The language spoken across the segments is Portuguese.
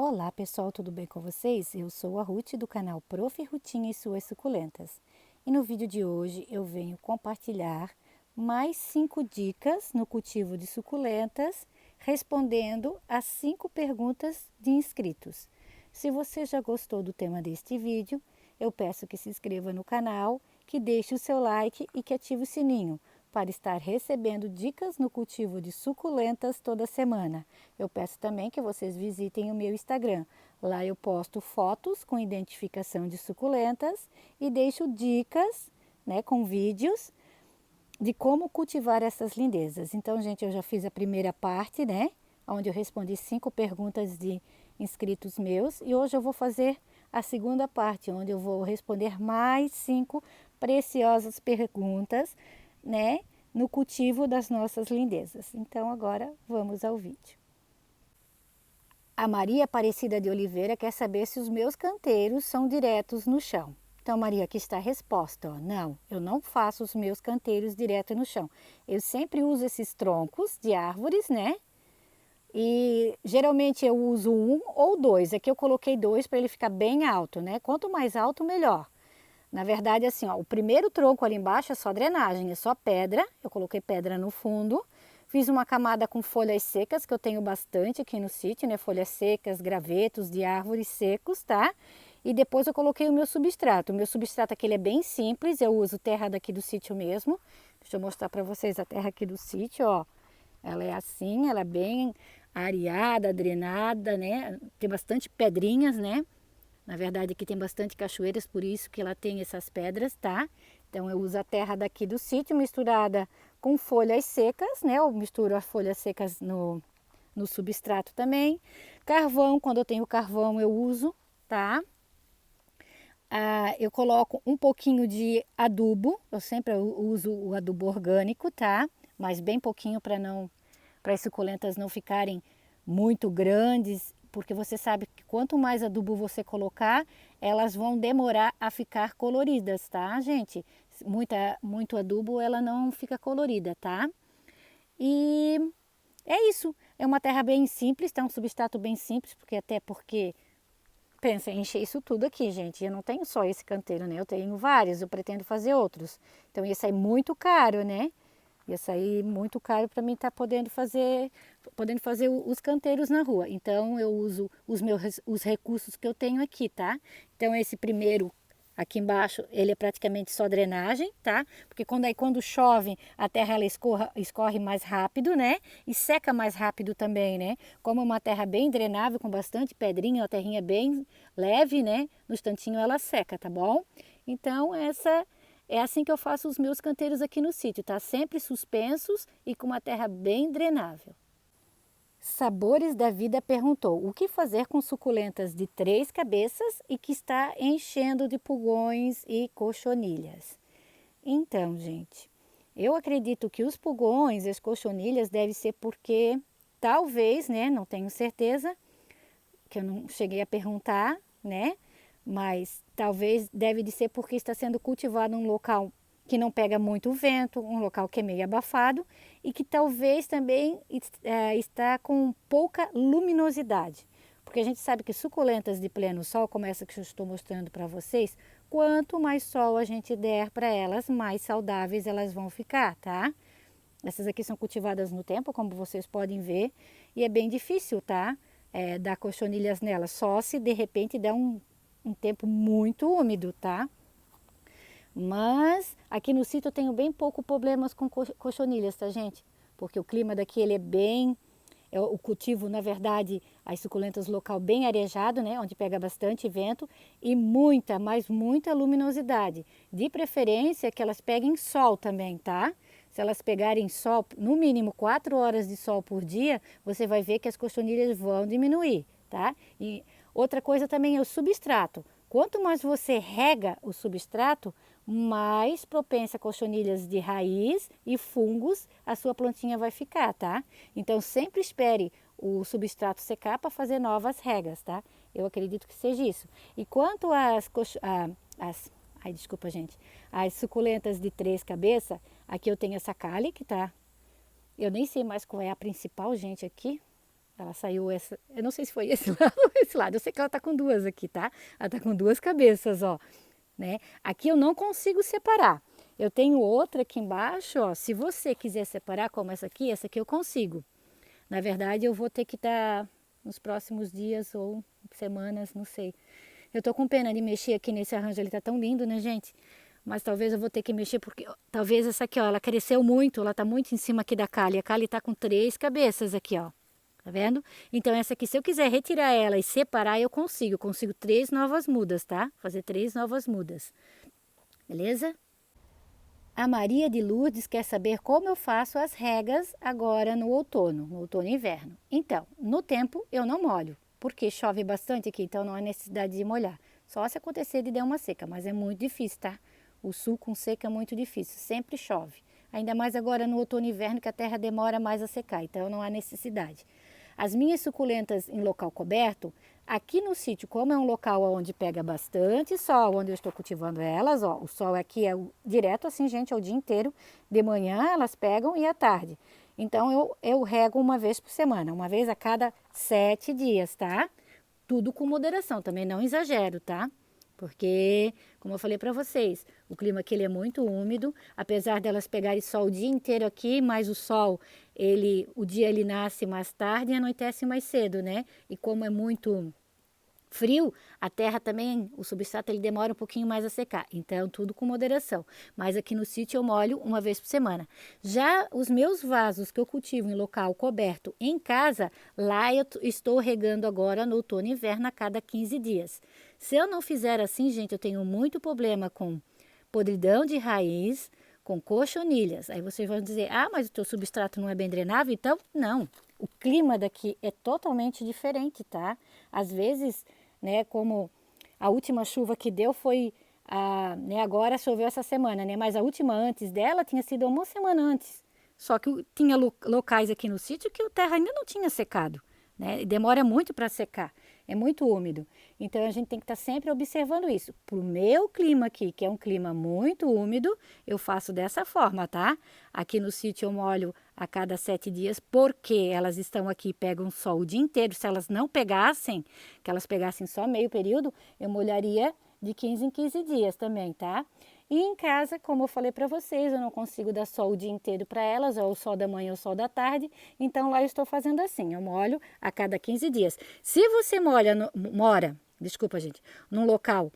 Olá pessoal, tudo bem com vocês? Eu sou a Ruth do canal Prof. Rutinha e suas suculentas. E no vídeo de hoje eu venho compartilhar mais 5 dicas no cultivo de suculentas, respondendo a 5 perguntas de inscritos. Se você já gostou do tema deste vídeo, eu peço que se inscreva no canal, que deixe o seu like e que ative o sininho para estar recebendo dicas no cultivo de suculentas toda semana. Eu peço também que vocês visitem o meu Instagram. Lá eu posto fotos com identificação de suculentas e deixo dicas, com vídeos de como cultivar essas lindezas. Então, gente, eu já fiz a primeira parte, onde eu respondi 5 perguntas de inscritos meus, e hoje eu vou fazer a segunda parte, onde eu vou responder mais 5 preciosas perguntas, no cultivo das nossas lindezas. Então, agora vamos ao vídeo. A Maria Aparecida de Oliveira quer saber se os meus canteiros são diretos no chão. Então, Maria, aqui está a resposta. Ó. Não, eu não faço os meus canteiros direto no chão. Eu sempre uso esses troncos de árvores, E geralmente eu uso 1 ou 2. Aqui eu coloquei 2 para ele ficar bem alto, Quanto mais alto, melhor. Na verdade, assim, ó, o primeiro tronco ali embaixo é só drenagem, é só pedra. Eu coloquei pedra no fundo. Fiz uma camada com folhas secas, que eu tenho bastante aqui no sítio, Folhas secas, gravetos de árvores secos, tá? E depois eu coloquei o meu substrato. O meu substrato aqui ele é bem simples, eu uso terra daqui do sítio mesmo. Deixa eu mostrar para vocês a terra aqui do sítio, ó. Ela é assim, ela é bem areada, drenada, Tem bastante pedrinhas, Na verdade aqui tem bastante cachoeiras, por isso que ela tem essas pedras, tá? Então eu uso a terra daqui do sítio misturada com folhas secas, Eu misturo as folhas secas no substrato também. Carvão, quando eu tenho carvão eu uso, tá? Eu coloco um pouquinho de adubo, eu sempre uso o adubo orgânico, tá? Mas bem pouquinho para as suculentas não ficarem muito grandes, porque você sabe que quanto mais adubo você colocar, elas vão demorar a ficar coloridas, tá, gente? Muito adubo ela não fica colorida, tá? E é isso, é uma terra bem simples, tá? Um substrato bem simples, porque pensa em encher isso tudo aqui, gente. Eu não tenho só esse canteiro, Eu tenho vários, eu pretendo fazer outros. Então ia sair muito caro, Ia sair muito caro para mim estar podendo fazer os canteiros na rua. Então eu uso os recursos que eu tenho aqui, tá? Então esse primeiro aqui embaixo, ele é praticamente só drenagem, tá? Porque quando chove, a terra ela escorre mais rápido, E seca mais rápido também, Como é uma terra bem drenável, com bastante pedrinha, uma terrinha bem leve, No instantinho ela seca, tá bom? Então é assim que eu faço os meus canteiros aqui no sítio, tá? Sempre suspensos e com uma terra bem drenável. Sabores da Vida perguntou: o que fazer com suculentas de 3 cabeças e que está enchendo de pulgões e cochonilhas? Então, gente, eu acredito que os pulgões e as cochonilhas devem ser porque, talvez, não tenho certeza, que eu não cheguei a perguntar, Mas talvez deve de ser porque está sendo cultivado em um local que não pega muito vento, um local que é meio abafado e que talvez também está com pouca luminosidade. Porque a gente sabe que suculentas de pleno sol, como essa que eu estou mostrando para vocês, quanto mais sol a gente der para elas, mais saudáveis elas vão ficar, tá? Essas aqui são cultivadas no tempo, como vocês podem ver, e é bem difícil, tá? Dar cochonilhas nelas, só se de repente der um tempo muito úmido, tá? Mas aqui no sítio eu tenho bem pouco problemas com cochonilhas, tá, gente? Porque o clima daqui ele é bem... o cultivo, na verdade, as suculentas local bem arejado, Onde pega bastante vento e muita, mas muita luminosidade. De preferência que elas peguem sol também, tá? Se elas pegarem sol, no mínimo 4 horas de sol por dia, você vai ver que as cochonilhas vão diminuir, tá? E outra coisa também é o substrato. Quanto mais você rega o substrato, mais propensa a cochonilhas de raiz e fungos a sua plantinha vai ficar, tá? Então sempre espere o substrato secar para fazer novas regas, tá? Eu acredito que seja isso. E quanto desculpa, gente, as suculentas de 3 cabeças, aqui eu tenho essa cali que tá... Eu nem sei mais qual é a principal, gente, aqui. Ela saiu essa, eu não sei se foi esse lado ou esse lado. Eu sei que ela tá com duas aqui, tá? Ela tá com duas cabeças, ó, né? Aqui eu não consigo separar. Eu tenho outra aqui embaixo, ó. Se você quiser separar como essa aqui eu consigo. Na verdade, eu vou ter que estar nos próximos dias ou semanas, não sei. Eu tô com pena de mexer aqui nesse arranjo, ele tá tão lindo, né, gente? Mas talvez eu vou ter que mexer porque talvez essa aqui, ó, ela cresceu muito, ela tá muito em cima aqui da Kali. A Kali tá com 3 cabeças aqui, ó. Tá vendo? Então essa aqui, se eu quiser retirar ela e separar, eu consigo. Eu consigo 3 novas mudas, tá? Fazer 3 novas mudas. Beleza? A Maria de Lourdes quer saber como eu faço as regas agora no outono e inverno. Então, no tempo eu não molho, porque chove bastante aqui, então não há necessidade de molhar. Só se acontecer de dar uma seca, mas é muito difícil, tá? O sul com seca é muito difícil, sempre chove. Ainda mais agora no outono e inverno que a terra demora mais a secar, então não há necessidade. As minhas suculentas em local coberto, aqui no sítio, como é um local onde pega bastante sol, onde eu estou cultivando elas, ó, o sol aqui é direto assim, gente, é o dia inteiro. De manhã elas pegam e à tarde. Então eu rego uma vez por semana, uma vez a cada 7 dias, tá? Tudo com moderação, também não exagero, tá? Porque, como eu falei para vocês, o clima aqui ele é muito úmido, apesar delas pegarem sol o dia inteiro aqui, mas o sol, o dia ele nasce mais tarde e anoitece mais cedo, né? E como é muito frio, a terra também, o substrato ele demora um pouquinho mais a secar, então tudo com moderação. Mas aqui no sítio eu molho uma vez por semana. Já os meus vasos que eu cultivo em local coberto em casa, lá eu estou regando agora no outono e inverno a cada 15 dias. Se eu não fizer assim, gente, eu tenho muito problema com podridão de raiz, com cochonilhas. Aí vocês vão dizer, ah, mas o teu substrato não é bem drenável? Então, não. O clima daqui é totalmente diferente, tá? Às vezes, né, como a última chuva que deu foi, né, agora choveu essa semana, né? Mas a última antes dela tinha sido uma semana antes. Só que tinha locais aqui no sítio que o terra ainda não tinha secado, né? E demora muito para secar, é muito úmido. Então a gente tem que estar sempre observando isso. Para o meu clima aqui, que é um clima muito úmido, eu faço dessa forma, tá? Aqui no sítio eu molho a cada 7 dias, porque elas estão aqui e pegam sol o dia inteiro. Se elas não pegassem, que elas pegassem só meio período, eu molharia de 15 em 15 dias também, tá? E em casa, como eu falei para vocês, eu não consigo dar sol o dia inteiro para elas, ou o sol da manhã ou o sol da tarde, então lá eu estou fazendo assim, eu molho a cada 15 dias. Se você mora, desculpa gente, num local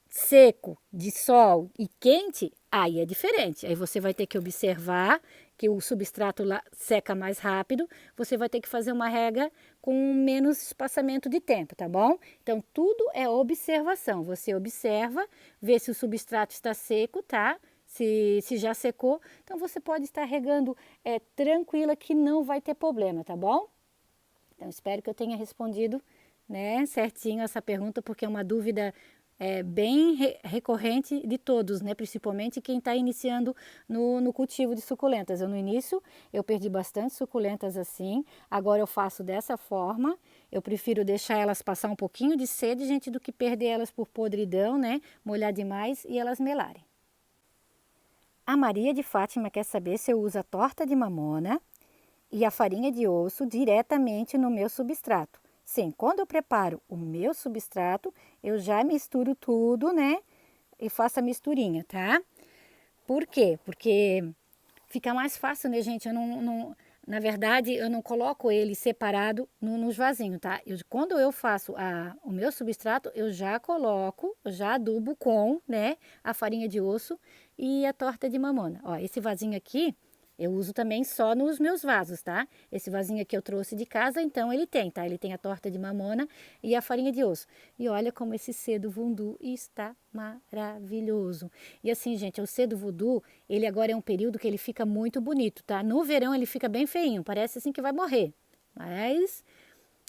seco, de sol e quente, aí é diferente. Aí você vai ter que observar que o substrato lá seca mais rápido, você vai ter que fazer uma rega com menos espaçamento de tempo, tá bom? Então, tudo é observação. Você observa, vê se o substrato está seco, tá? Se já secou, então você pode estar regando tranquila que não vai ter problema, tá bom? Então, espero que eu tenha respondido, né, certinho essa pergunta, porque é uma dúvida bem recorrente de todos, né? Principalmente quem está iniciando no cultivo de suculentas. No início eu perdi bastante suculentas assim, agora eu faço dessa forma. Eu prefiro deixar elas passar um pouquinho de sede, gente, do que perder elas por podridão, né? Molhar demais e elas melarem. A Maria de Fátima quer saber se eu uso a torta de mamona e a farinha de osso diretamente no meu substrato. Sim, quando eu preparo o meu substrato, eu já misturo tudo, né? E faço a misturinha, tá? Por quê? Porque fica mais fácil, né, gente? Na verdade, eu não coloco ele separado nos vasinhos, tá? Quando eu faço o meu substrato, eu já adubo com, né, a farinha de osso e a torta de mamona. Ó, esse vasinho aqui, eu uso também só nos meus vasos, tá? Esse vasinho aqui eu trouxe de casa, então ele tem, tá? Ele tem a torta de mamona e a farinha de osso. E olha como esse cedo voodoo está maravilhoso. E assim, gente, o cedo voodoo, ele agora é um período que ele fica muito bonito, tá? No verão ele fica bem feinho, parece assim que vai morrer. Mas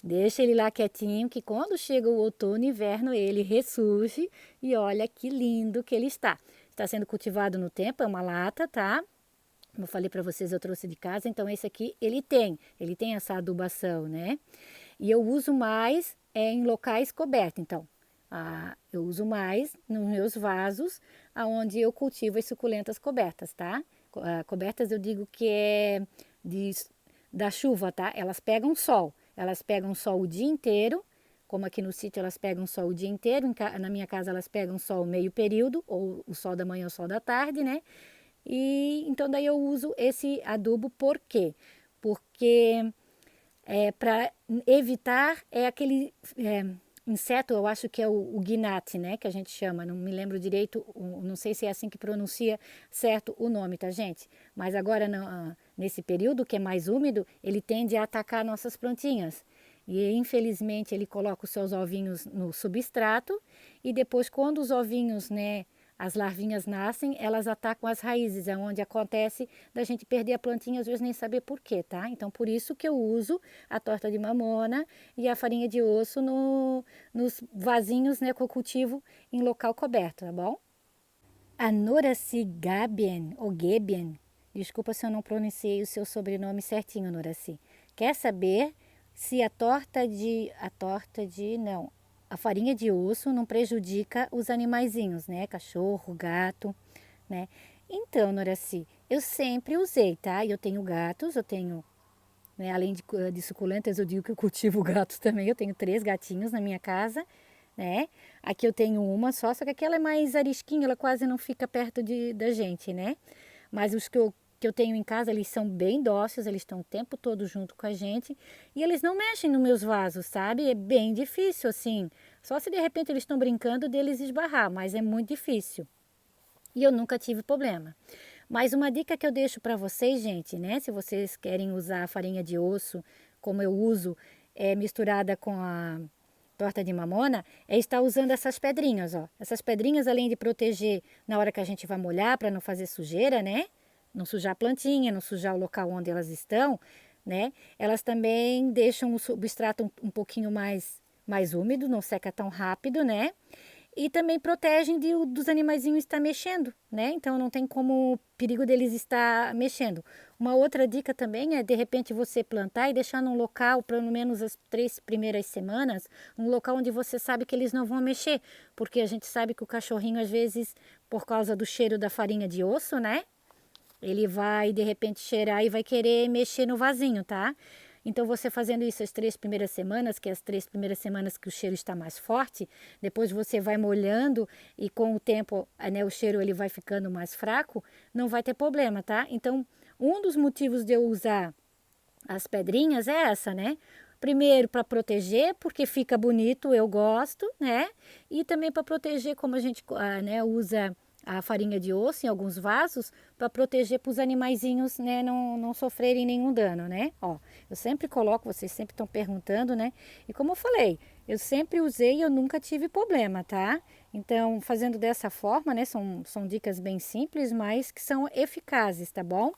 deixa ele lá quietinho, que quando chega o outono e inverno, ele ressurge e olha que lindo que ele está. Está sendo cultivado no tempo, é uma lata, tá? Como eu falei para vocês, eu trouxe de casa, então esse aqui ele tem essa adubação, né? E eu uso mais em locais cobertos, então eu uso mais nos meus vasos, aonde eu cultivo as suculentas cobertas, tá? Cobertas eu digo que é da chuva, tá? Elas pegam sol. elas pegam sol o dia inteiro, como aqui no sítio elas pegam sol o dia inteiro, na minha casa elas pegam sol meio período, ou o sol da manhã ou o sol da tarde, né? E então daí eu uso esse adubo, por quê? Porque para evitar aquele inseto, eu acho que é o gnat, né, que a gente chama, não me lembro direito, não sei se é assim que pronuncia certo o nome, tá, gente? Mas agora nesse período que é mais úmido, ele tende a atacar nossas plantinhas. E infelizmente ele coloca os seus ovinhos no substrato e depois quando os ovinhos, né, as larvinhas nascem, elas atacam as raízes, é onde acontece da gente perder a plantinha, às vezes nem saber por quê, tá? Então, por isso que eu uso a torta de mamona e a farinha de osso nos vasinhos, né, que eu cultivo em local coberto, tá bom? A Noraci Gabien, ou Gebien, desculpa se eu não pronunciei o seu sobrenome certinho, Noraci, quer saber se a farinha de osso não prejudica os animaizinhos, né? Cachorro, gato, né? Então, Noraci, eu sempre usei, tá? Eu tenho gatos, eu tenho, né, além de suculentas, eu digo que eu cultivo gatos também. Eu tenho 3 gatinhos na minha casa, né? Aqui eu tenho uma só que aquela é mais arisquinha, ela quase não fica perto da gente, né? Mas os que eu tenho em casa, eles são bem dóceis, eles estão o tempo todo junto com a gente e eles não mexem nos meus vasos, sabe? É bem difícil, assim. Só se de repente eles estão brincando deles esbarrar, mas é muito difícil. E eu nunca tive problema. Mas uma dica que eu deixo para vocês, gente, né? Se vocês querem usar a farinha de osso, como eu uso, misturada com a torta de mamona, é estar usando essas pedrinhas, ó. Essas pedrinhas, além de proteger na hora que a gente vai molhar, para não fazer sujeira, né? Não sujar a plantinha, não sujar o local onde elas estão, né? Elas também deixam o substrato um pouquinho mais úmido, não seca tão rápido, né? E também protegem dos animaizinhos estar mexendo, né? Então não tem como perigo deles estar mexendo. Uma outra dica também é de repente você plantar e deixar num local, pelo menos as 3 primeiras semanas, um local onde você sabe que eles não vão mexer, porque a gente sabe que o cachorrinho às vezes, por causa do cheiro da farinha de osso, né? Ele vai de repente cheirar e vai querer mexer no vasinho, tá? Então, você fazendo isso as 3 primeiras semanas, que é as 3 primeiras semanas que o cheiro está mais forte, depois você vai molhando e com o tempo, né, o cheiro ele vai ficando mais fraco, não vai ter problema, tá? Então, um dos motivos de eu usar as pedrinhas é essa, né? Primeiro, para proteger, porque fica bonito, eu gosto, né? E também para proteger, como a gente né, usa a farinha de osso em alguns vasos, para proteger para os animaizinhos, né, não sofrerem nenhum dano, né? Ó, eu sempre coloco, vocês sempre estão perguntando, né? E como eu falei, eu sempre usei e eu nunca tive problema, tá? Então, fazendo dessa forma, né, são dicas bem simples, mas que são eficazes, tá bom?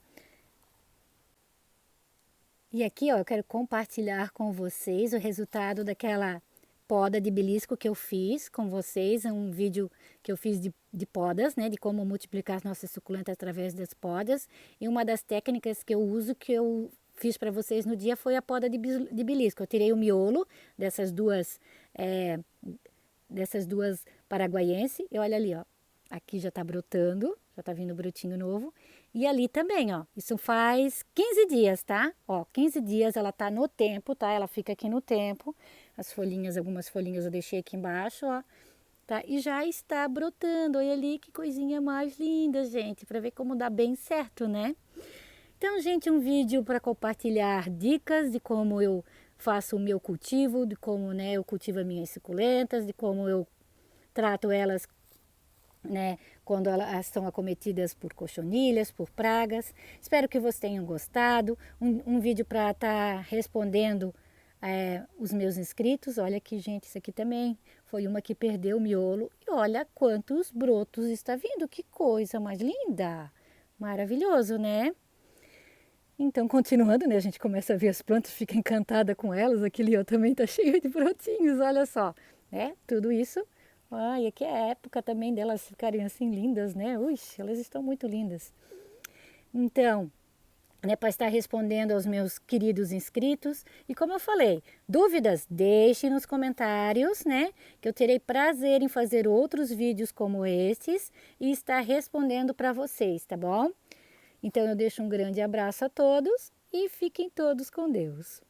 E aqui, ó, eu quero compartilhar com vocês o resultado daquela poda de belisco que eu fiz com vocês. É um vídeo que eu fiz de podas, né? De como multiplicar as nossas suculentas através das podas. E uma das técnicas que eu uso, que eu fiz para vocês no dia, foi a poda de belisco. Eu tirei o miolo dessas duas paraguaiense. E olha ali, ó. Aqui já tá brotando, já tá vindo brotinho novo. E ali também, ó. Isso faz 15 dias, tá? Ó, 15 dias ela tá no tempo, tá? Ela fica aqui no tempo. As folhinhas, algumas folhinhas eu deixei aqui embaixo, ó. Tá? E já está brotando. Olha ali que coisinha mais linda, gente. Para ver como dá bem certo, né? Então, gente, um vídeo para compartilhar dicas de como eu faço o meu cultivo, de como, né, eu cultivo as minhas suculentas, de como eu trato elas, né, quando elas são acometidas por cochonilhas, por pragas. Espero que vocês tenham gostado. Um vídeo para estar respondendo os meus inscritos. Olha aqui, gente, isso aqui também foi uma que perdeu o miolo. E olha quantos brotos está vindo. Que coisa mais linda! Maravilhoso, né? Então, continuando, né? A gente começa a ver as plantas, fica encantada com elas. Aquele ó também tá cheio de brotinhos, olha só. Né? Tudo isso. Ah, e aqui é a época também delas ficarem assim lindas, né? Ui, elas estão muito lindas. Então, né, para estar respondendo aos meus queridos inscritos. E como eu falei, dúvidas, deixe nos comentários, né? Que eu terei prazer em fazer outros vídeos como estes e estar respondendo para vocês, tá bom? Então eu deixo um grande abraço a todos e fiquem todos com Deus.